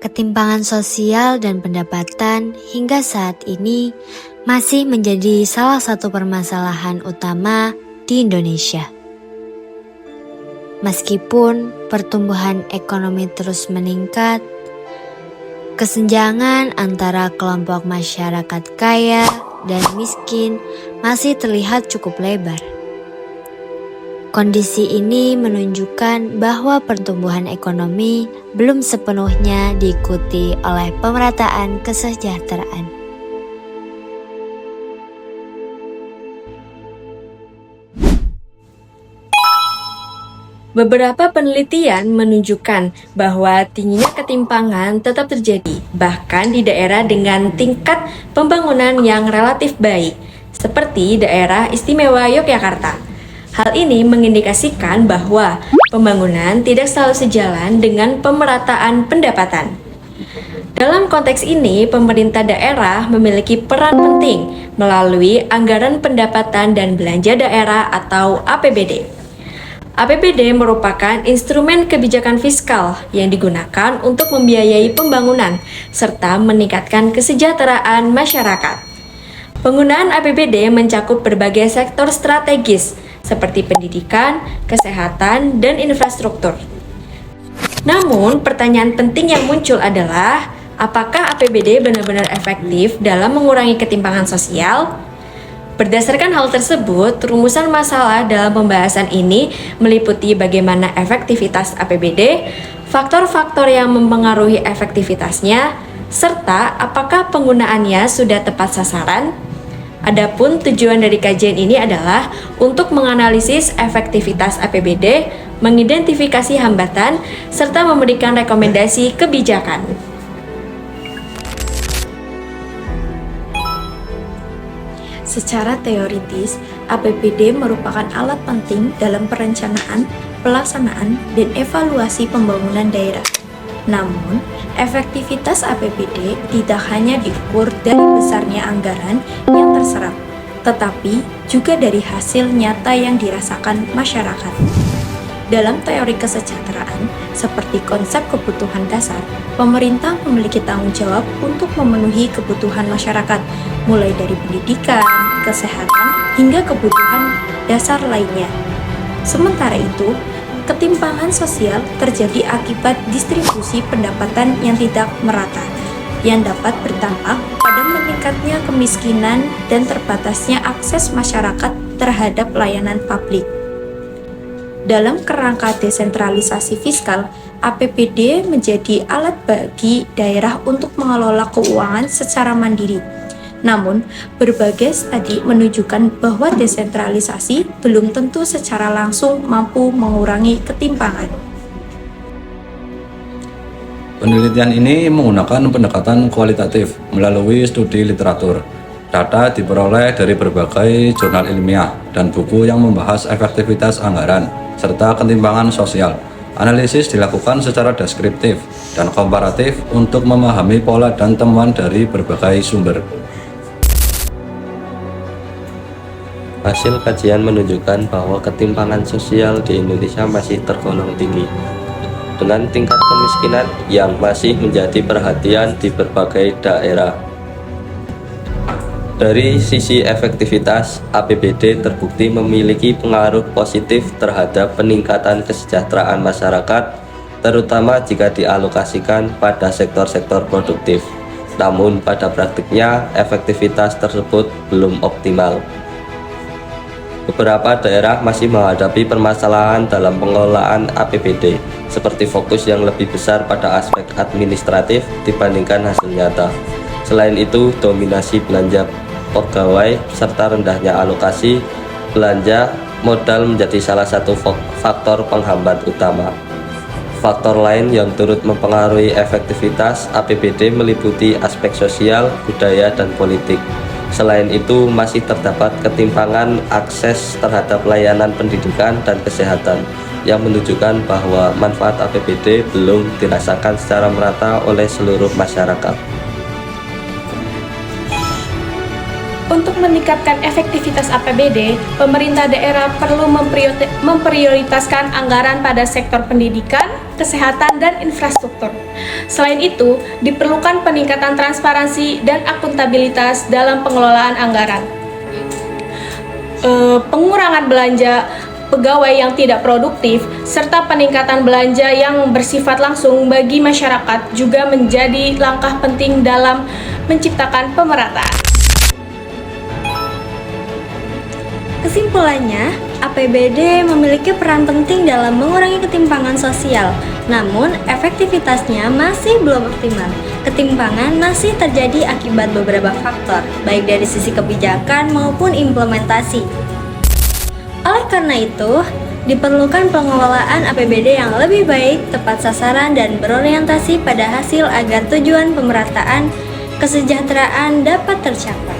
Ketimpangan sosial dan pendapatan hingga saat ini masih menjadi salah satu permasalahan utama di Indonesia. Meskipun pertumbuhan ekonomi terus meningkat, kesenjangan antara kelompok masyarakat kaya dan miskin masih terlihat cukup lebar. Kondisi ini menunjukkan bahwa pertumbuhan ekonomi belum sepenuhnya diikuti oleh pemerataan kesejahteraan. Beberapa penelitian menunjukkan bahwa tingginya ketimpangan tetap terjadi, bahkan di daerah dengan tingkat pembangunan yang relatif baik, seperti daerah istimewa Yogyakarta. Hal ini mengindikasikan bahwa pembangunan tidak selalu sejalan dengan pemerataan pendapatan. Dalam konteks ini, pemerintah daerah memiliki peran penting melalui anggaran pendapatan dan belanja daerah atau APBD. APBD merupakan instrumen kebijakan fiskal yang digunakan untuk membiayai pembangunan serta meningkatkan kesejahteraan masyarakat. Penggunaan APBD mencakup berbagai sektor strategis seperti pendidikan, kesehatan, dan infrastruktur. Namun, pertanyaan penting yang muncul adalah, apakah APBD benar-benar efektif dalam mengurangi ketimpangan sosial? Berdasarkan hal tersebut, rumusan masalah dalam pembahasan ini meliputi bagaimana efektivitas APBD, faktor-faktor yang mempengaruhi efektivitasnya, serta apakah penggunaannya sudah tepat sasaran. Adapun tujuan dari kajian ini adalah untuk menganalisis efektivitas APBD, mengidentifikasi hambatan, serta memberikan rekomendasi kebijakan. Secara teoritis, APBD merupakan alat penting dalam perencanaan, pelaksanaan, dan evaluasi pembangunan daerah. Namun, efektivitas APBD tidak hanya diukur dari besarnya anggaran yang terserap, tetapi juga dari hasil nyata yang dirasakan masyarakat. Dalam teori kesejahteraan, seperti konsep kebutuhan dasar, pemerintah memiliki tanggung jawab untuk memenuhi kebutuhan masyarakat, mulai dari pendidikan, kesehatan, hingga kebutuhan dasar lainnya. Sementara itu, ketimpangan sosial terjadi akibat distribusi pendapatan yang tidak merata, yang dapat berdampak pada meningkatnya kemiskinan dan terbatasnya akses masyarakat terhadap layanan publik. Dalam kerangka desentralisasi fiskal, APBD menjadi alat bagi daerah untuk mengelola keuangan secara mandiri. Namun, berbagai studi menunjukkan bahwa desentralisasi belum tentu secara langsung mampu mengurangi ketimpangan. Penelitian ini menggunakan pendekatan kualitatif melalui studi literatur. Data diperoleh dari berbagai jurnal ilmiah dan buku yang membahas efektivitas anggaran serta ketimpangan sosial. Analisis dilakukan secara deskriptif dan komparatif untuk memahami pola dan temuan dari berbagai sumber. Hasil kajian menunjukkan bahwa ketimpangan sosial di Indonesia masih tergolong tinggi, dengan tingkat kemiskinan yang masih menjadi perhatian di berbagai daerah. Dari sisi efektivitas, APBD terbukti memiliki pengaruh positif terhadap peningkatan kesejahteraan masyarakat, terutama jika dialokasikan pada sektor-sektor produktif. Namun, pada praktiknya, efektivitas tersebut belum optimal. Beberapa daerah masih menghadapi permasalahan dalam pengelolaan APBD, seperti fokus yang lebih besar pada aspek administratif dibandingkan hasil nyata. Selain itu, dominasi belanja pegawai serta rendahnya alokasi belanja modal menjadi salah satu faktor penghambat utama. Faktor lain yang turut mempengaruhi efektivitas APBD meliputi aspek sosial, budaya, dan politik. Selain itu, masih terdapat ketimpangan akses terhadap layanan pendidikan dan kesehatan yang menunjukkan bahwa manfaat APBD belum dirasakan secara merata oleh seluruh masyarakat. Untuk meningkatkan efektivitas APBD, pemerintah daerah perlu memprioritaskan anggaran pada sektor pendidikan, kesehatan, dan infrastruktur. Selain itu, diperlukan peningkatan transparansi dan akuntabilitas dalam pengelolaan anggaran. Pengurangan belanja pegawai yang tidak produktif, serta peningkatan belanja yang bersifat langsung bagi masyarakat juga menjadi langkah penting dalam menciptakan pemerataan. Kesimpulannya, APBD memiliki peran penting dalam mengurangi ketimpangan sosial, namun efektivitasnya masih belum optimal. Ketimpangan masih terjadi akibat beberapa faktor, baik dari sisi kebijakan maupun implementasi. Oleh karena itu, diperlukan pengelolaan APBD yang lebih baik, tepat sasaran, dan berorientasi pada hasil agar tujuan pemerataan kesejahteraan dapat tercapai.